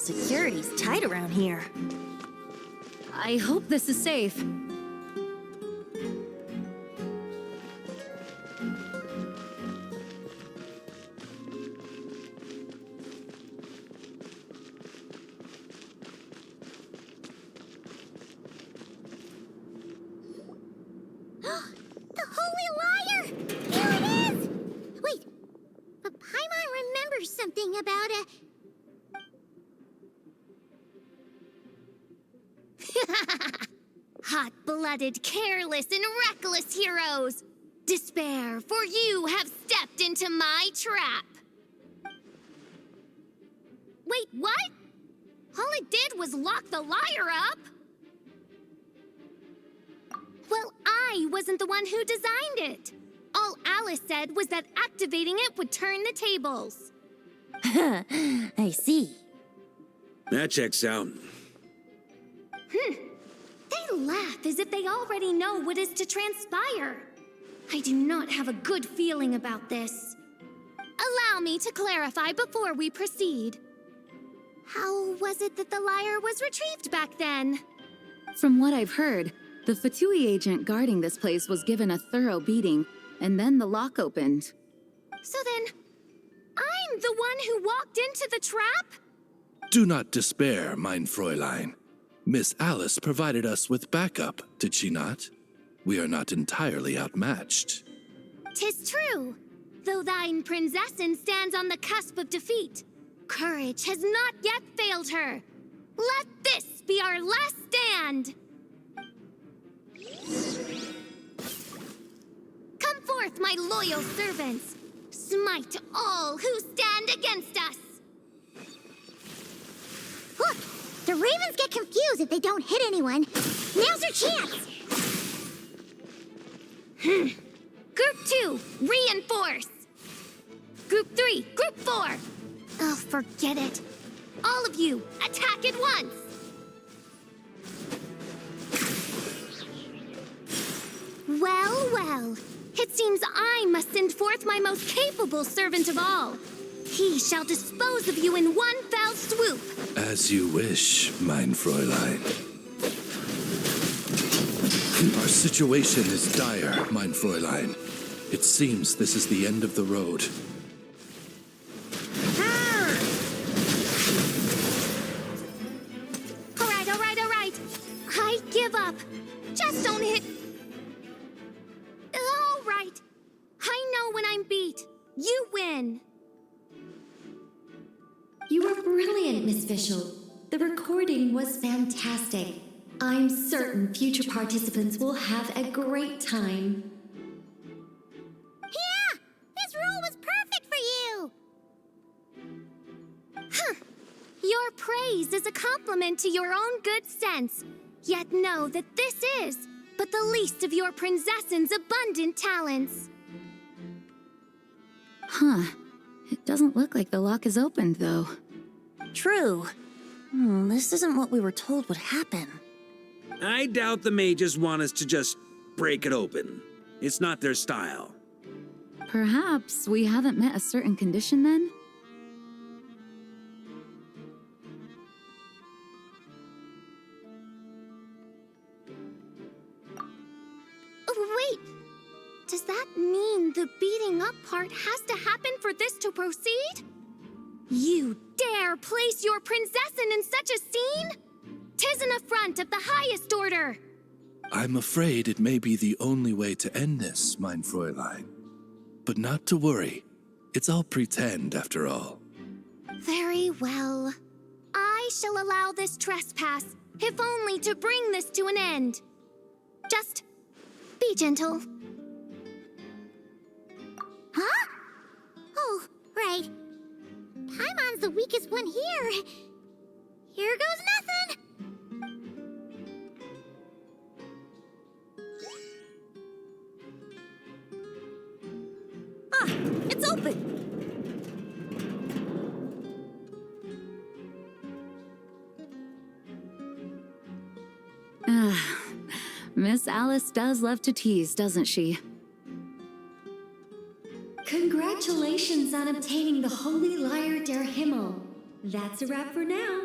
Security's tight around here. I hope this is safe. The Holy Liar! Here it is! Wait, but Paimon remembers something about a... Hot-blooded, careless, and reckless heroes! Despair, for you have stepped into my trap! Wait, what? All it did was lock the liar up? Well, I wasn't the one who designed it. All Alice said was that activating it would turn the tables. I see. That checks out. They laugh as if they already know what is to transpire. I do not have a good feeling about this. Allow me to clarify before we proceed. How was it that the lyre was retrieved back then? From what I've heard, the Fatui agent guarding this place was given a thorough beating, and then the lock opened. So then, I'm the one who walked into the trap? Do not despair, mein Fräulein. Miss Alice provided us with backup, did she not? We are not entirely outmatched. 'Tis true. Though thine Prinzessin stands on the cusp of defeat, courage has not yet failed her. Let this be our last stand! Come forth, my loyal servants! Smite all who stand against us! Look! The ravens get confused if they don't hit anyone. Now's your chance! Group 2, reinforce! Group 3, Group 4! Oh, forget it. All of you, attack at once! Well, well. It seems I must send forth my most capable servant of all. He shall dispose of you in one fell swoop. As you wish, mein Fräulein. Our situation is dire, mein Fräulein. It seems this is the end of the road. All right. I give up. Just don't hit... All right. I know when I'm beat. You win. You were brilliant, Miss Fischl. The recording was fantastic. I'm certain future participants will have a great time. Yeah! This role was perfect for you! Your praise is a compliment to your own good sense. Yet know that this is but the least of your Prinzessin's abundant talents. Huh. It doesn't look like the lock is opened, though. True. This isn't what we were told would happen. I doubt the mages want us to just break it open. It's not their style. Perhaps we haven't met a certain condition then? Wait! Does that mean the beating up part has to happen for this to proceed? You dare place your Prinzessin in such a scene? 'Tis an affront of the highest order! I'm afraid it may be the only way to end this, mein Fräulein. But not to worry. It's all pretend, after all. Very well. I shall allow this trespass, if only to bring this to an end. Just be gentle. Huh? Oh, right. Paimon's the weakest one here. Here goes nothing. Ah, it's open. Miss Alice does love to tease, doesn't she? Congratulations on obtaining the Holy Lyre der Himmel. That's a wrap for now.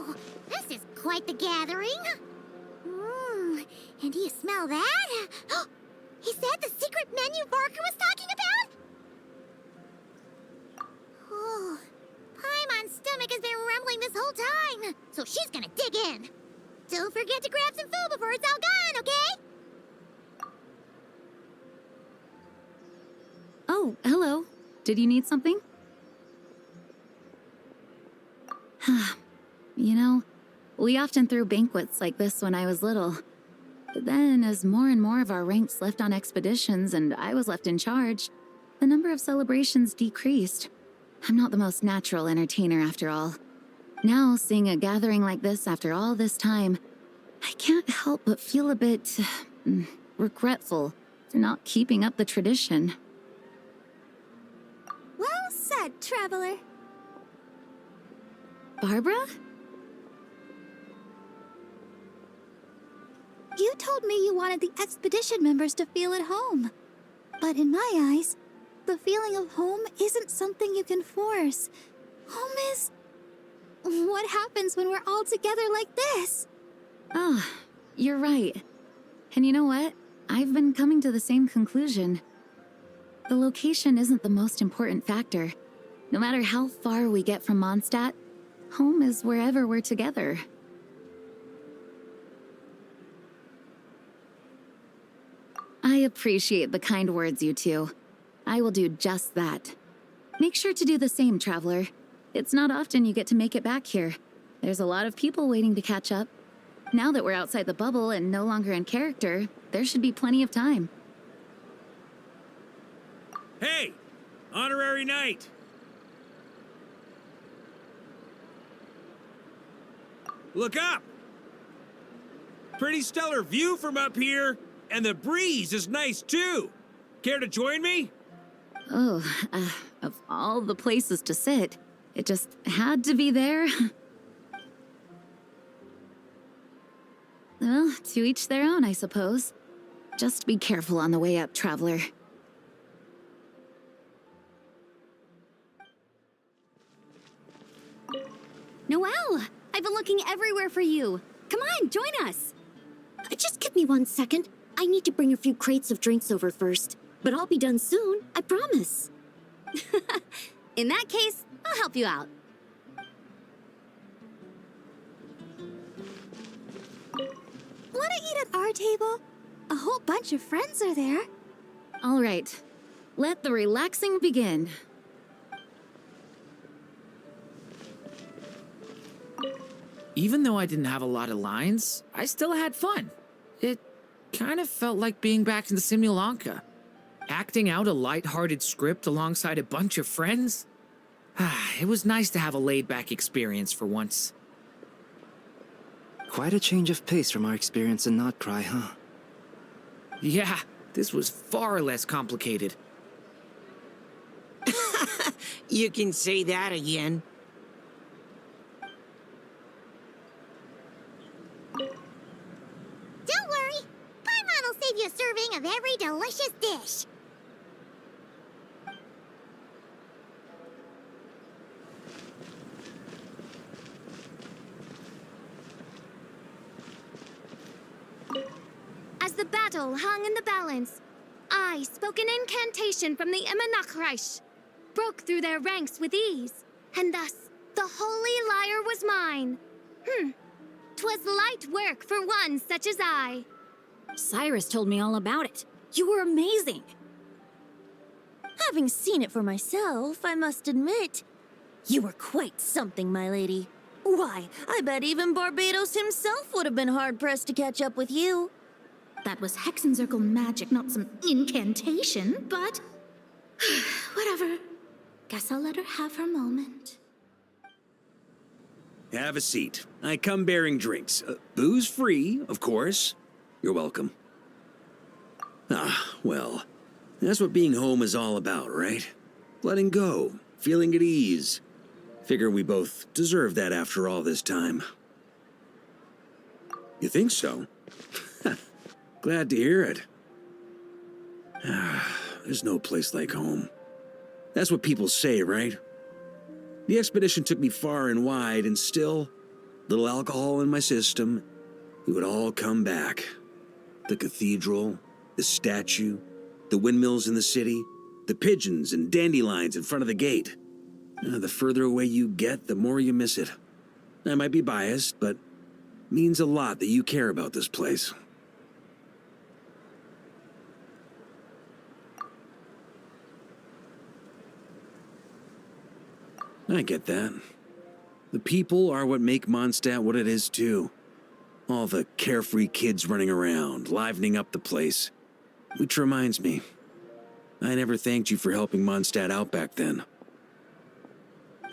Wow! This is quite the gathering. And do you smell that? Is that the secret menu Barker was talking about? Oh, Paimon's stomach has been rumbling this whole time, so she's gonna dig in. Don't forget to grab some food before it's all gone, okay? Oh, hello. Did you need something? You know, we often threw banquets like this when I was little. But then, as more and more of our ranks left on expeditions and I was left in charge, the number of celebrations decreased. I'm not the most natural entertainer after all. Now, seeing a gathering like this after all this time, I can't help but feel a bit regretful for not keeping up the tradition. Well said, traveler. Barbara? You told me you wanted the expedition members to feel at home. But in my eyes, the feeling of home isn't something you can force. Home is... what happens when we're all together like this? Oh, you're right. And you know what? I've been coming to the same conclusion. The location isn't the most important factor. No matter how far we get from Mondstadt, home is wherever we're together. I appreciate the kind words, you two. I will do just that. Make sure to do the same, traveler. It's not often you get to make it back here. There's a lot of people waiting to catch up. Now that we're outside the bubble and no longer in character, there should be plenty of time. Hey! Honorary knight! Look up! Pretty stellar view from up here, and the breeze is nice too. Care to join me? Oh, of all the places to sit, it just had to be there. Well, to each their own, I suppose. Just be careful on the way up, traveler. Noelle! I've been looking everywhere for you. Come on, join us. Just give me 1 second. I need to bring a few crates of drinks over first. But I'll be done soon, I promise. In that case, I'll help you out. Wanna eat at our table? A whole bunch of friends are there. All right, let the relaxing begin. Even though I didn't have a lot of lines, I still had fun. It kind of felt like being back in the Simulanka. Acting out a light-hearted script alongside a bunch of friends. It was nice to have a laid-back experience for once. Quite a change of pace from our experience in Not Cry, huh? Yeah, this was far less complicated. You can say that again. Don't worry. Paimon will save you a serving of every delicious dish. As the battle hung in the balance, I spoke an incantation from the Emanachreich, broke through their ranks with ease, and thus the holy lyre was mine. 'Twas light work for one such as I. Cyrus told me all about it. You were amazing. Having seen it for myself, I must admit, you were quite something, my lady. Why, I bet even Barbados himself would have been hard-pressed to catch up with you. That was Hexencircle magic, not some incantation, but... whatever. Guess I'll let her have her moment. Have a seat. I come bearing drinks. Booze free, of course. You're welcome. Well, that's what being home is all about, right? Letting go, feeling at ease. Figure we both deserve that after all this time. You think so? Glad to hear it. There's no place like home. That's what people say, right? The expedition took me far and wide, and still, Little alcohol in my system, it would all come back. The cathedral, the statue, the windmills in the city, the pigeons and dandelions in front of the gate. The further away you get, the more you miss it. I might be biased, but it means a lot that you care about this place. I get that. The people are what make Mondstadt what it is, too. All the carefree kids running around, livening up the place. Which reminds me, I never thanked you for helping Mondstadt out back then.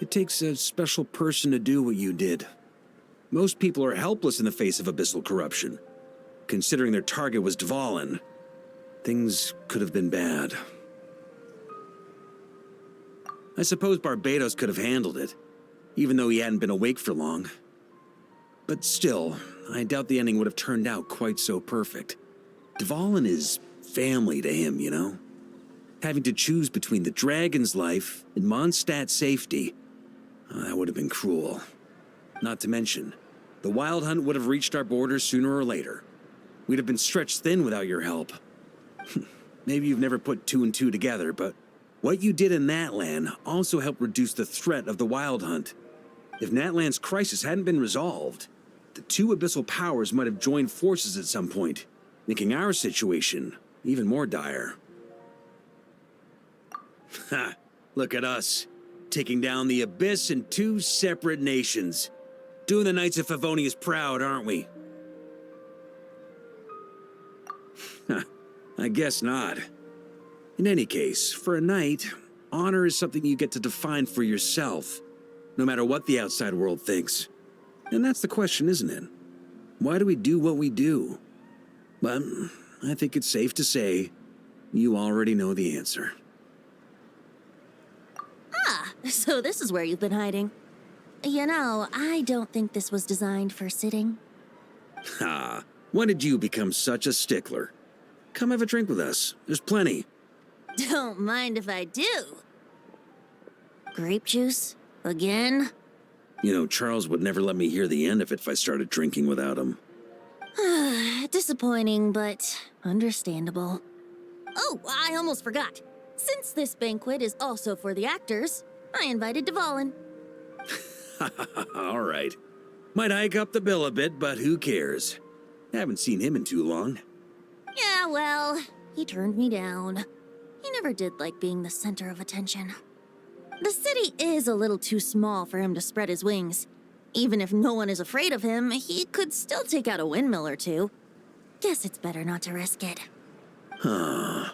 It takes a special person to do what you did. Most people are helpless in the face of abyssal corruption. Considering their target was Dvalin, things could have been bad. I suppose Barbados could have handled it, even though he hadn't been awake for long. But still, I doubt the ending would have turned out quite so perfect. Dvalin is family to him, you know? Having to choose between the dragon's life and Mondstadt's safety, that would have been cruel. Not to mention, the Wild Hunt would have reached our borders sooner or later. We'd have been stretched thin without your help. Maybe you've never put two and two together, but what you did in Natlan also helped reduce the threat of the Wild Hunt. If Natlan's crisis hadn't been resolved, the two abyssal powers might have joined forces at some point, making our situation even more dire. Ha! Look at us, taking down the Abyss in two separate nations. Doing the Knights of Favonius proud, aren't we? I guess not. In any case, for a knight, honor is something you get to define for yourself, no matter what the outside world thinks. And that's the question, isn't it? Why do we do what we do? But I think it's safe to say you already know the answer. Ah, so this is where you've been hiding. You know, I don't think this was designed for sitting. Ha! When did you become such a stickler? Come have a drink with us. There's plenty. Don't mind if I do. Grape juice? Again? You know, Charles would never let me hear the end of it if I started drinking without him. Disappointing, but understandable. Oh, I almost forgot. Since this banquet is also for the actors, I invited Dvalin. All right. Might hike up the bill a bit, but who cares? Haven't seen him in too long. Yeah, well, he turned me down. He never did like being the center of attention. The city is a little too small for him to spread his wings. Even if no one is afraid of him, he could still take out a windmill or two. Guess it's better not to risk it. Huh.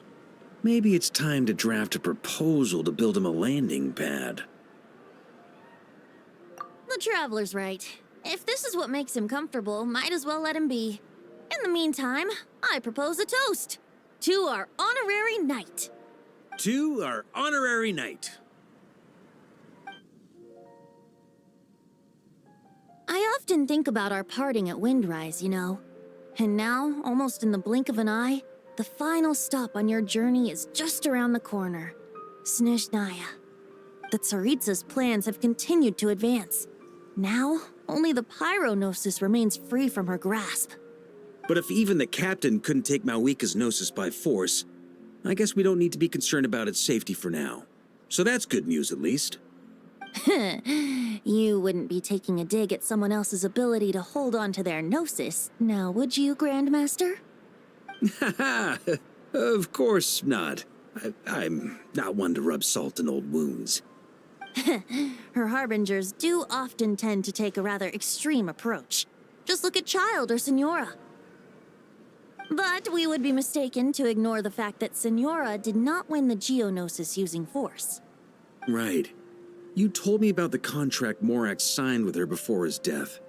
Maybe it's time to draft a proposal to build him a landing pad. The Traveler's right. If this is what makes him comfortable, might as well let him be. In the meantime, I propose a toast to our honorary knight. To our honorary knight. I often think about our parting at Windrise, you know. And now, almost in the blink of an eye, the final stop on your journey is just around the corner. Snezhnaya. The Tsaritsa's plans have continued to advance. Now, only the Pyro-Gnosis remains free from her grasp. But if even the captain couldn't take Malwika's Gnosis by force, I guess we don't need to be concerned about its safety for now. So that's good news, at least. You wouldn't be taking a dig at someone else's ability to hold on to their Gnosis, now would you, Grandmaster? Haha, of course not. I'm not one to rub salt in old wounds. Her harbingers do often tend to take a rather extreme approach. Just look at Child or Senora. But we would be mistaken to ignore the fact that Senora did not win the Geonosis using force. Right. You told me about the contract Morak signed with her before his death.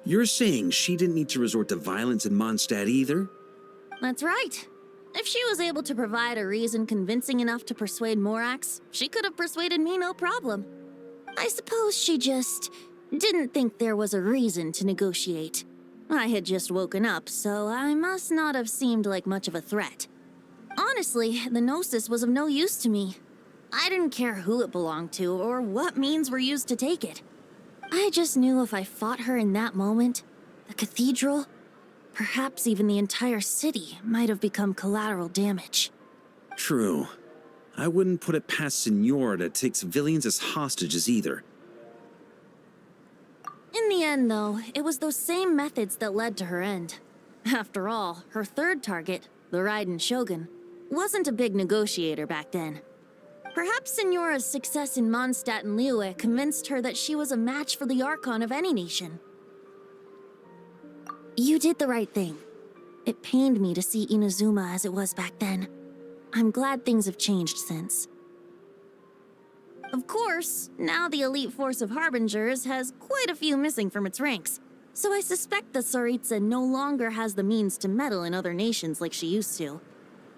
You're saying she didn't need to resort to violence in Mondstadt either? That's right. If she was able to provide a reason convincing enough to persuade Morax, she could have persuaded me no problem. I suppose she just didn't think there was a reason to negotiate. I had just woken up, so I must not have seemed like much of a threat. Honestly, the Gnosis was of no use to me. I didn't care who it belonged to or what means were used to take it. I just knew if I fought her in that moment, the cathedral, perhaps even the entire city, might have become collateral damage. True. I wouldn't put it past Senora to take civilians as hostages either. In the end, though, it was those same methods that led to her end. After all, her third target, the Raiden Shogun, wasn't a big negotiator back then. Perhaps Senora's success in Mondstadt and Liyue convinced her that she was a match for the Archon of any nation. You did the right thing. It pained me to see Inazuma as it was back then. I'm glad things have changed since. Of course, now the elite force of Harbingers has quite a few missing from its ranks, so I suspect that Tsaritsa no longer has the means to meddle in other nations like she used to.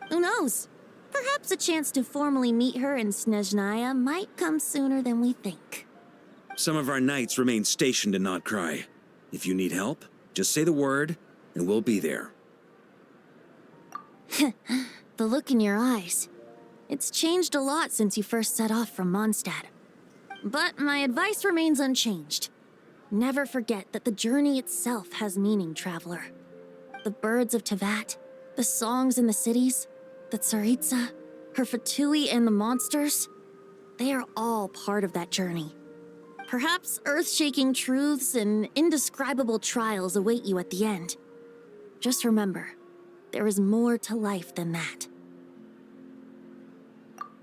Who knows? Perhaps a chance to formally meet her in Snezhnaya might come sooner than we think. Some of our knights remain stationed in Not Cry. If you need help, just say the word, and we'll be there. The look in your eyes. It's changed a lot since you first set off from Mondstadt. But my advice remains unchanged. Never forget that the journey itself has meaning, traveler. The birds of Tevat, the songs in the cities, the Tsaritsa, her Fatui and the monsters, they are all part of that journey. Perhaps earth-shaking truths and indescribable trials await you at the end. Just remember, there is more to life than that.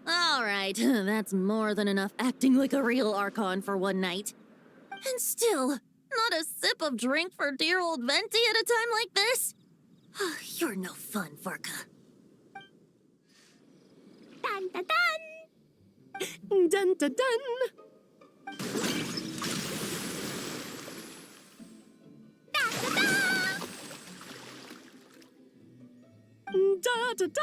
All right, that's more than enough acting like a real Archon for one night. And still, not a sip of drink for dear old Venti at a time like this? You're no fun, Varka. Dun dun dun! Dun dun dun! Da da da!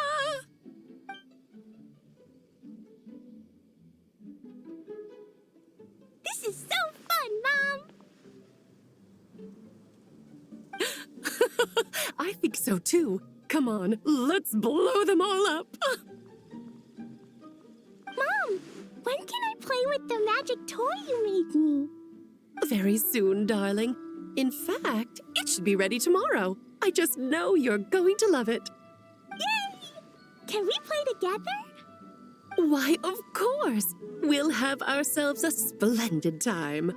This is so fun, Mom! I think so too. Come on, let's blow them all up. Mom, when can I play with the magic toy you made me? Very soon, darling. In fact, it should be ready tomorrow. I just know you're going to love it. Yay! Can we play together? Why, of course. We'll have ourselves a splendid time.